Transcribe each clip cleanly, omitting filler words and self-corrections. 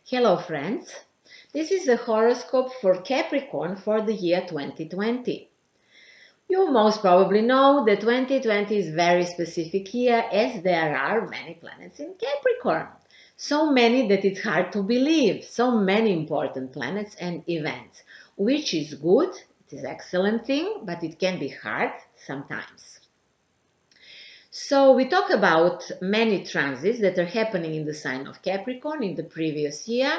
Hello friends, this is the horoscope for Capricorn for the year 2020. You most probably know that 2020 is a very specific year as there are many planets in Capricorn. So many that it's hard to believe, so many important planets and events, which is good, it is an excellent thing, but it can be hard sometimes. So we talk about many transits that are happening in the sign of Capricorn in the previous year.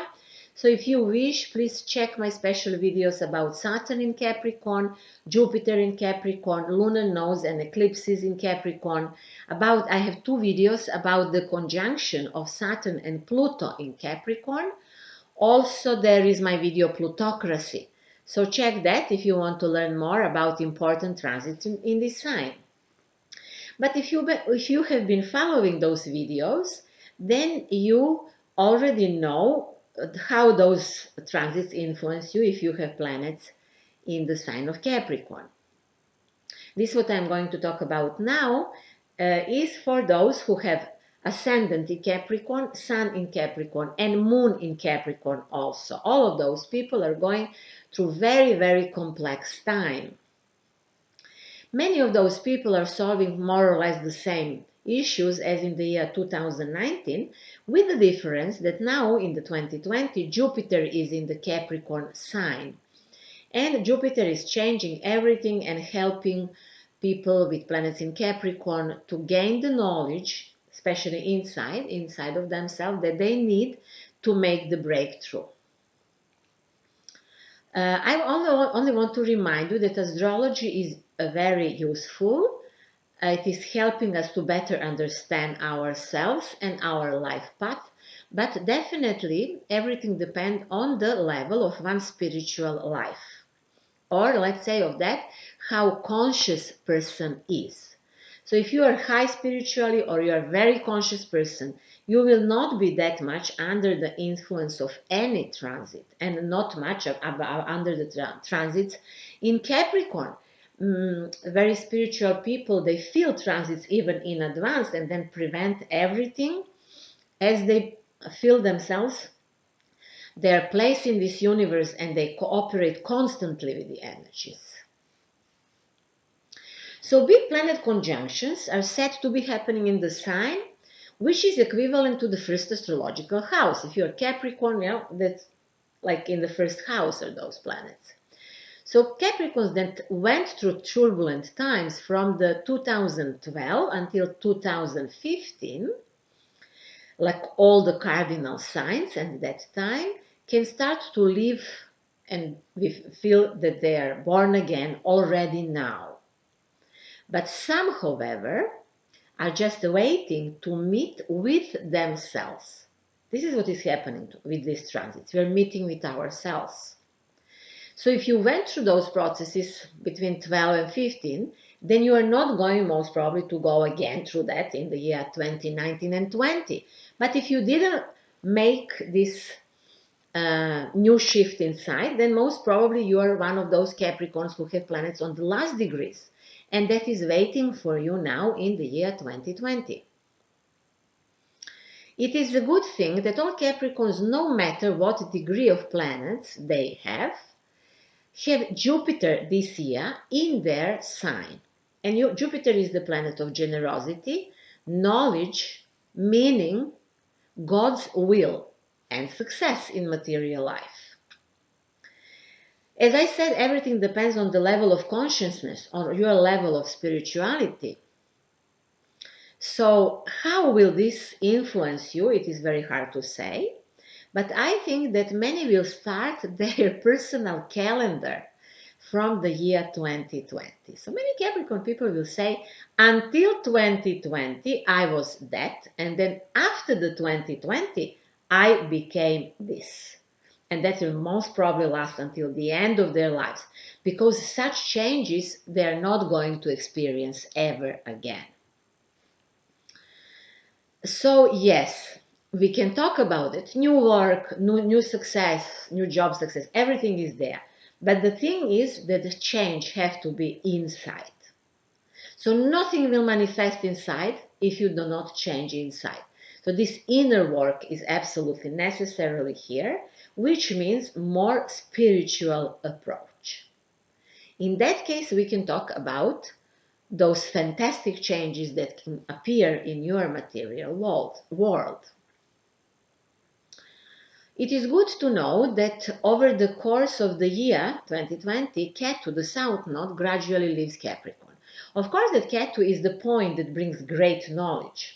So if you wish, please check my special videos about Saturn in Capricorn, Jupiter in Capricorn, lunar nodes and eclipses in Capricorn. I have two videos about the conjunction of Saturn and Pluto in Capricorn. Also, there is my video Plutocracy. So check that if you want to learn more about important transits in this sign. But if you have been following those videos, then you already know how those transits influence you if you have planets in the sign of Capricorn. This what I'm going to talk about now is for those who have ascendant in Capricorn, sun in Capricorn, and moon in Capricorn also. All of those people are going through very, very complex time. Many of those people are solving more or less the same issues as in the year 2019, with the difference that now in the 2020 Jupiter is in the Capricorn sign. And Jupiter is changing everything and helping people with planets in Capricorn to gain the knowledge, especially inside of themselves, that they need to make the breakthrough. I only want to remind you that astrology is very useful. It is helping us to better understand ourselves and our life path, but definitely everything depends on the level of one's spiritual life, or let's say of that, how conscious person is. So if you are high spiritually or you are a very conscious person, you will not be that much under the influence of any transit and not much under the transits in Capricorn. Very spiritual people, they feel transits even in advance and then prevent everything as they feel themselves their place in this universe and they cooperate constantly with the energies. So big planet conjunctions are said to be happening in the sign which is equivalent to the first astrological house. If you're Capricorn, that's like in the first house are those planets. So Capricorns that went through turbulent times from the 2012 until 2015, like all the cardinal signs at that time, can start to live and we feel that they are born again already now. But some, however, are just waiting to meet with themselves. This is what is happening with these transits. We are meeting with ourselves. So if you went through those processes between 12 and 15, then you are not going most probably to go again through that in the year 2019 and 20. But if you didn't make this new shift inside, then most probably you are one of those Capricorns who have planets on the last degrees. And that is waiting for you now in the year 2020. It is a good thing that all Capricorns, no matter what degree of planets they have Jupiter this year in their sign. And Jupiter is the planet of generosity, knowledge, meaning, God's will, and success in material life. As I said, everything depends on the level of consciousness, on your level of spirituality. So how will this influence you? It is very hard to say. But I think that many will start their personal calendar from the year 2020. So many Capricorn people will say, until 2020 I was that, and then after the 2020 I became this. And that will most probably last until the end of their lives, because such changes they are not going to experience ever again. So yes, we can talk about it. New work, new success, new job success, everything is there. But the thing is that the change has to be inside. So nothing will manifest inside if you do not change inside. So this inner work is absolutely necessarily here, which means more spiritual approach. In that case, we can talk about those fantastic changes that can appear in your material world. It is good to know that over the course of the year 2020, Ketu, the South Node, gradually leaves Capricorn. Of course, that Ketu is the point that brings great knowledge,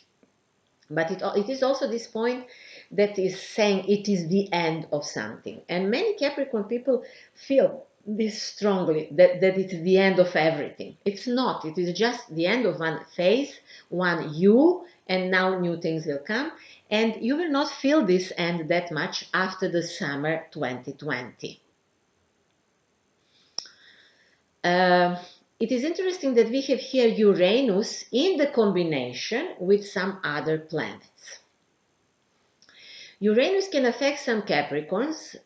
but it is also this point that is saying it is the end of something. And many Capricorn people feel this strongly, that it's the end of everything. It's not. It is just the end of one phase, one you, and now new things will come. And you will not feel this end that much after the summer 2020. It is interesting that we have here Uranus in the combination with some other planets. Uranus can affect some Capricorns,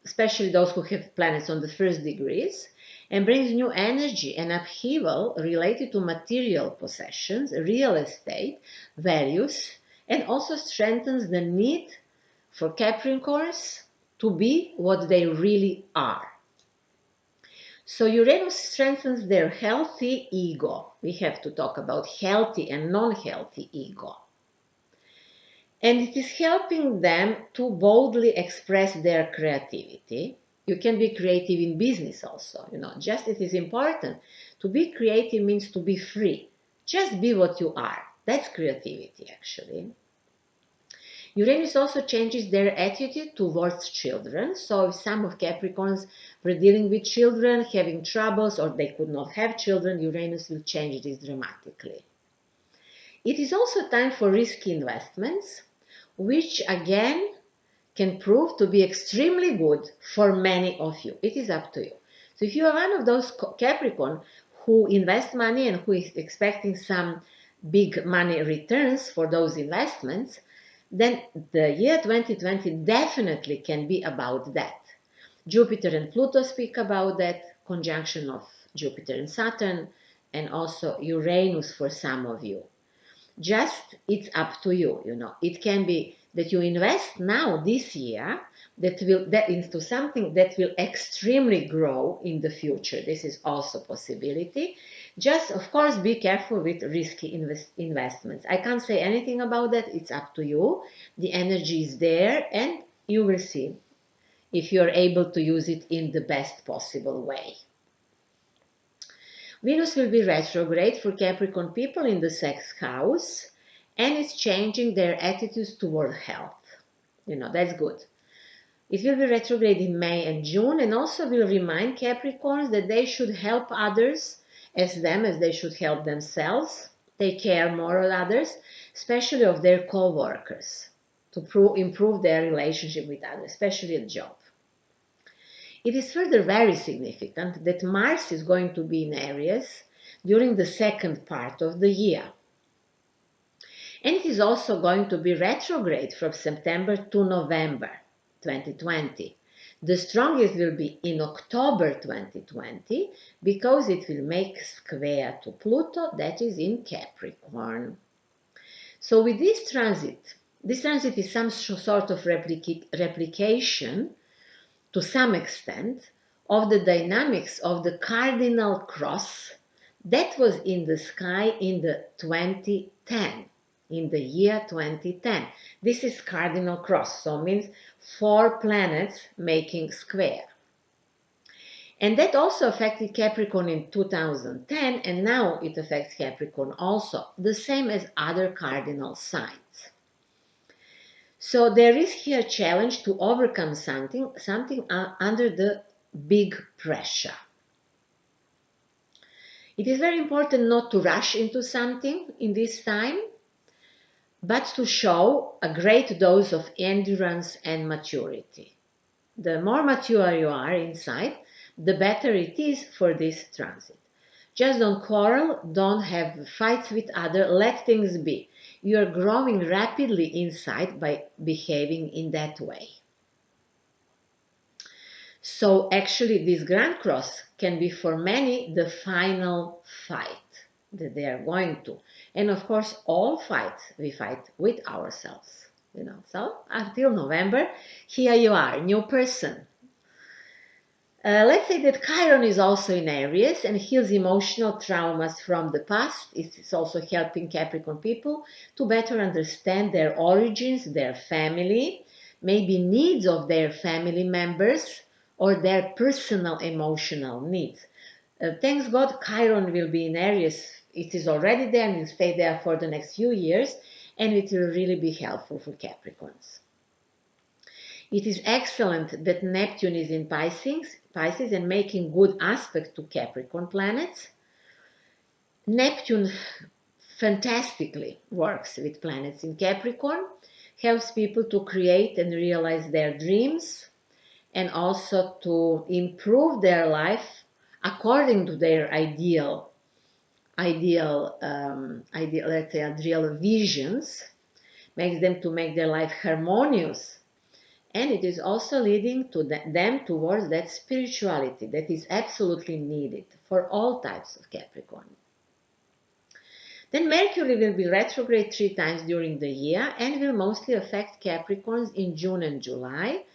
especially those who have planets on the first degrees, and brings new energy and upheaval related to material possessions, real estate, values, and also strengthens the need for Capricorns to be what they really are. So Uranus strengthens their healthy ego. We have to talk about healthy and non-healthy ego. And it is helping them to boldly express their creativity. You can be creative in business also, just it is important. To be creative means to be free. Just be what you are. That's creativity, actually. Uranus also changes their attitude towards children. So if some of Capricorns were dealing with children, having troubles, or they could not have children, Uranus will change this dramatically. It is also time for risky investments, which again can prove to be extremely good for many of you. It is up to you. So if you are one of those Capricorn who invest money and who is expecting some big money returns for those investments, then the year 2020 definitely can be about that. Jupiter and Pluto speak about that, conjunction of Jupiter and Saturn, and also Uranus for some of you. Just, it's up to you, It can be that you invest now this year that into something that will extremely grow in the future. This is also a possibility. Just, of course, be careful with risky investments. I can't say anything about that. It's up to you. The energy is there, and you will see if you're able to use it in the best possible way. Venus will be retrograde for Capricorn people in the 6th house, and it's changing their attitudes toward health. That's good. It will be retrograde in May and June, and also will remind Capricorns that they should help others as they should help themselves, take care more of others, especially of their co-workers, to improve their relationship with others, especially at job. It is further very significant that Mars is going to be in Aries during the second part of the year. And it is also going to be retrograde from September to November 2020. The strongest will be in October 2020 because it will make square to Pluto, that is in Capricorn. So with this transit is some sort of replication to some extent of the dynamics of the Cardinal cross that was in the sky in the 2010, in the year 2010. This is Cardinal cross, so it means 4 planets making square. And that also affected Capricorn in 2010, and now it affects Capricorn also, the same as other cardinal signs. So there is here a challenge to overcome something under the big pressure. It is very important not to rush into something in this time, but to show a great dose of endurance and maturity. The more mature you are inside, the better it is for this transit. Just don't quarrel, don't have fights with others, let things be. You are growing rapidly inside by behaving in that way. So actually this Grand Cross can be for many the final fight. that they are going to. And of course, all fights, we fight with ourselves, you know. So until November, here you are, new person. Let's say that Chiron is also in Aries and heals emotional traumas from the past. It's also helping Capricorn people to better understand their origins, their family, maybe needs of their family members, or their personal emotional needs. Thanks God, Chiron will be in Aries. It is already there and will stay there for the next few years, and it will really be helpful for Capricorns. It is excellent that Neptune is in Pisces and making good aspect to Capricorn planets. Neptune fantastically works with planets in Capricorn, helps people to create and realize their dreams, and also to improve their life according to their ideal, let's say, ideal visions, makes them to make their life harmonious. And it is also leading to them towards that spirituality that is absolutely needed for all types of Capricorn. Then Mercury will be retrograde 3 times during the year and will mostly affect Capricorns in June and July,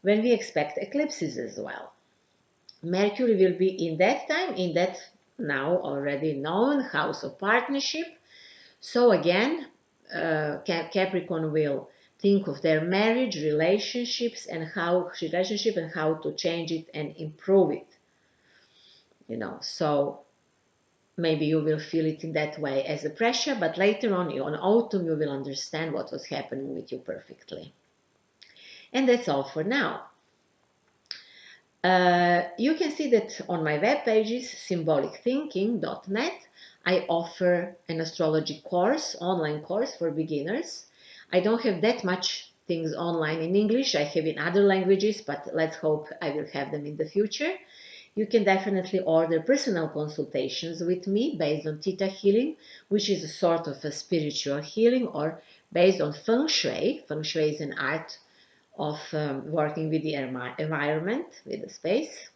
when we expect eclipses as well. Mercury will be in that time, in that now already known house of partnership. So again, Capricorn will think of their marriage, relationships, and how to change it and improve it. You know, so maybe you will feel it in that way as a pressure, but later on autumn you will understand what was happening with you perfectly. And that's all for now. You can see that on my web pages, symbolicthinking.net, I offer an astrology course, online course for beginners. I don't have that much things online in English. I have in other languages, but let's hope I will have them in the future. You can definitely order personal consultations with me based on Thetahealing, which is a sort of a spiritual healing, or based on Feng Shui. Feng Shui is an art of working with the environment, with the space.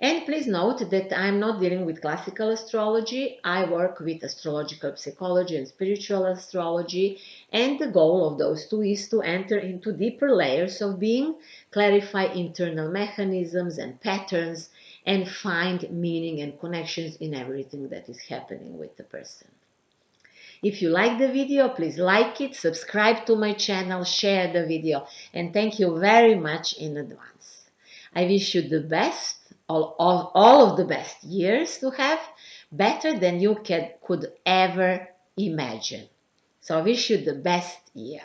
And please note that I'm not dealing with classical astrology. I work with astrological psychology and spiritual astrology, and the goal of those two is to enter into deeper layers of being, clarify internal mechanisms and patterns, and find meaning and connections in everything that is happening with the person. If you like the video, please like it, subscribe to my channel, share the video, and thank you very much in advance. I wish you the best, all of the best years to have, better than you could ever imagine. So I wish you the best year.